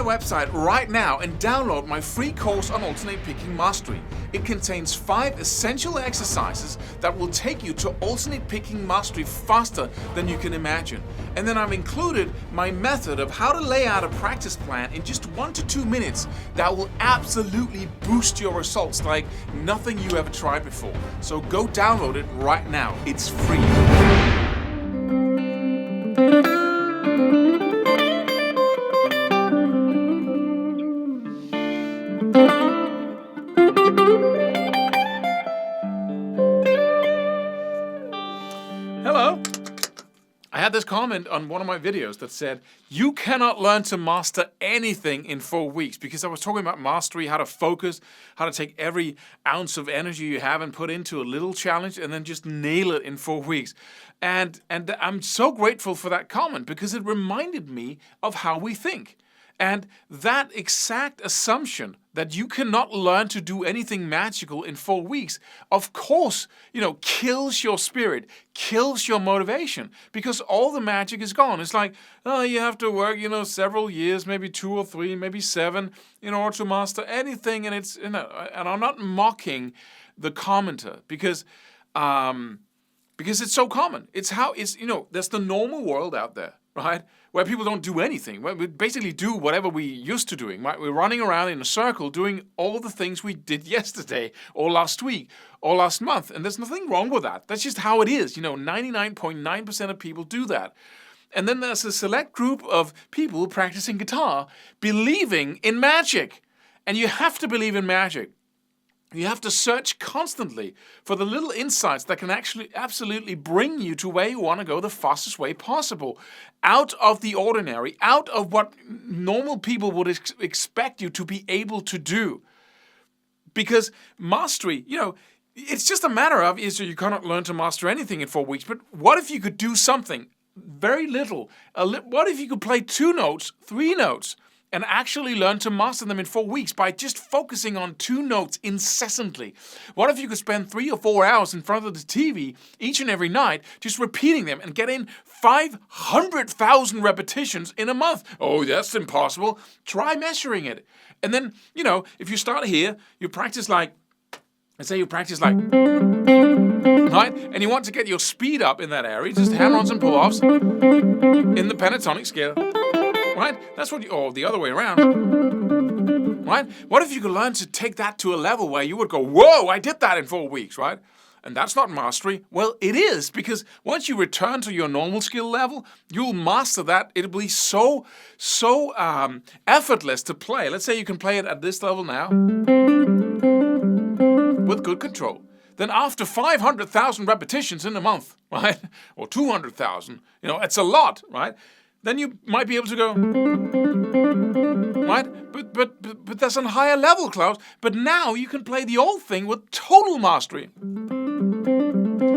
website right now and download my free course on alternate picking mastery. It contains 5 essential exercises that will take you to alternate picking mastery faster than you can imagine. And then I've included my method of how to lay out a practice plan in just 1 to 2 minutes that will absolutely boost your results like nothing you ever tried before. So go download it right now. It's free. Hello. I had this comment on one of my videos that said, you cannot learn to master anything in 4 weeks, because I was talking about mastery, how to focus, how to take every ounce of energy you have and put into a little challenge and then just nail it in 4 weeks. And I'm so grateful for that comment because it reminded me of how we think. And that exact assumption that you cannot learn to do anything magical in 4 weeks, of course, kills your spirit, kills your motivation, because all the magic is gone. It's like, oh, you have to work, several years, maybe 2 or 3, maybe 7, in order to master anything. And it's, and I'm not mocking the commenter because it's so common. It's how it's, there's the normal world out there, right? Where people don't do anything. We basically do whatever we used to doing, right? We're running around in a circle doing all the things we did yesterday or last week or last month. And there's nothing wrong with that. That's just how it is. 99.9% of people do that. And then there's a select group of people practicing guitar believing in magic. And you have to believe in magic. You have to search constantly for the little insights that can actually absolutely bring you to where you want to go the fastest way possible. Out of the ordinary, out of what normal people would expect you to be able to do. Because mastery, it's just a matter of, you cannot learn to master anything in 4 weeks, but what if you could do something very little? What if you could play 2 notes, 3 notes, and actually learn to master them in 4 weeks by just focusing on 2 notes incessantly? What if you could spend 3 or 4 hours in front of the TV each and every night just repeating them and get in 500,000 repetitions in a month? Oh, that's impossible. Try measuring it. And then, if you start here, you practice like, let's say you practice like, right? And you want to get your speed up in that area, just hammer on some pull-offs in the pentatonic scale. Right? That's what or the other way around. Right? What if you could learn to take that to a level where you would go, whoa, I did that in 4 weeks, right? And that's not mastery. Well, it is, because once you return to your normal skill level, you'll master that. It'll be so effortless to play. Let's say you can play it at this level now with good control. Then after 500,000 repetitions in a month, right? Or 200,000, it's a lot, right? Then you might be able to go, right? But that's on a higher level, Klaus. But now you can play the old thing with total mastery,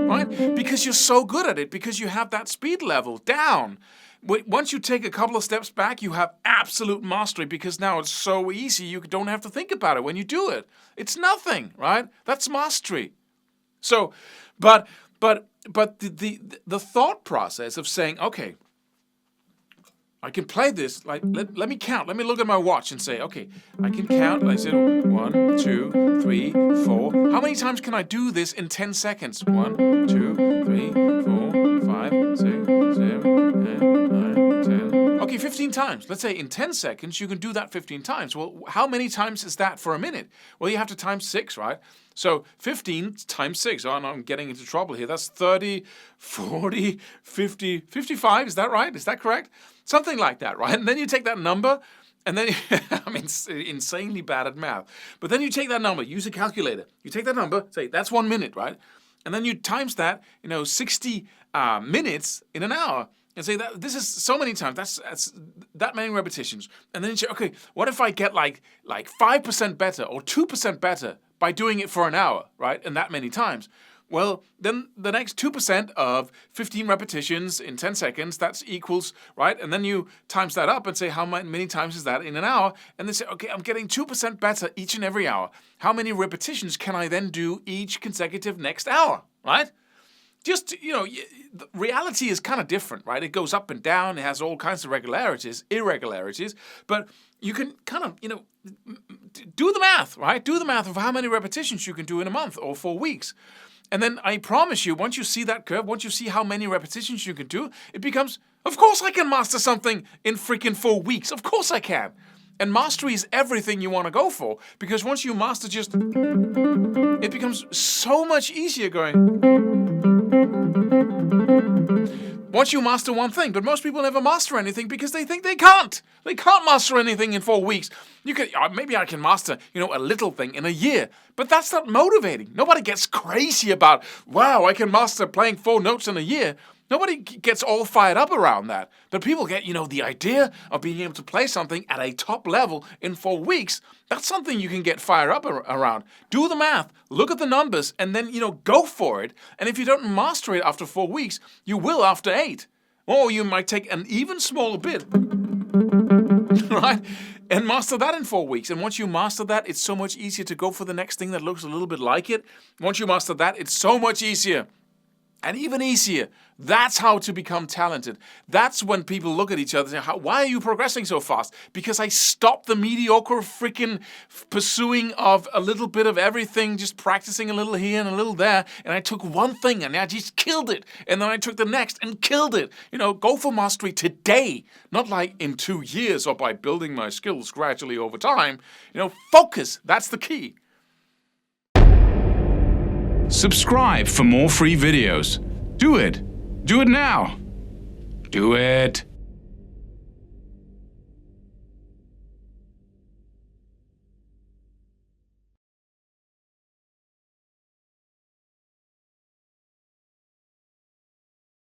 right? Because you're so good at it, because you have that speed level down. Once you take a couple of steps back, you have absolute mastery, because now it's so easy you don't have to think about it when you do it. It's nothing, right? That's mastery. So, but the thought process of saying, okay, I can play this, like, let me count. Let me look at my watch and say, okay, I can count. I said 1, 2, 3, 4. How many times can I do this in 10 seconds? 1, 2, 3, 4, 5, 6, 7, 8, 9, 10. Okay, 15 times. Let's say in 10 seconds, you can do that 15 times. Well, how many times is that for a minute? Well, you have to times 6, right? So 15 times 6. Oh, no, I'm getting into trouble here. That's 30, 40, 50, 55. Is that right? Is that correct? Something like that, right? And then you take that number, and then I'm insanely bad at math. But then you take that number, use a calculator. You take that number, say that's 1 minute, right? And then you times that, 60 minutes in an hour, and say that this is so many times. That's that many repetitions. And then you say, okay, what if I get like 5% better or 2% better by doing it for an hour, right? And that many times. Well, then the next 2% of 15 repetitions in 10 seconds, that's equals, right? And then you times that up and say, how many times is that in an hour? And then say, okay, I'm getting 2% better each and every hour. How many repetitions can I then do each consecutive next hour, right? just, reality is kind of different, right? It goes up and down. It has all kinds of irregularities, but you can kind of, do the math, right? Do the math of how many repetitions you can do in a month or 4 weeks. And then I promise you, once you see that curve, once you see how many repetitions you can do, it becomes, of course I can master something in freaking 4 weeks. Of course I can. And mastery is everything you want to go for, because once you master it becomes so much easier going. Once you master one thing, but most people never master anything because they think they can't. They can't master anything in 4 weeks. Maybe I can master, a little thing in a year, but that's not motivating. Nobody gets crazy about, wow, I can master playing 4 notes in a year. Nobody gets all fired up around that. But people get, the idea of being able to play something at a top level in 4 weeks. That's something you can get fired up around. Do the math, look at the numbers, and then, go for it. And if you don't master it after 4 weeks, you will after 8. Or you might take an even smaller bit, right? And master that in 4 weeks. And once you master that, it's so much easier to go for the next thing that looks a little bit like it. Once you master that, it's so much easier. And even easier. That's how to become talented. That's when people look at each other and say, why are you progressing so fast? Because I stopped the mediocre freaking pursuing of a little bit of everything, just practicing a little here and a little there, and I took one thing and I just killed it. And then I took the next and killed it. Go for mastery today, not like in 2 years or by building my skills gradually over time. Focus. That's the key. Subscribe for more free videos. Do it. Do it now. Do it.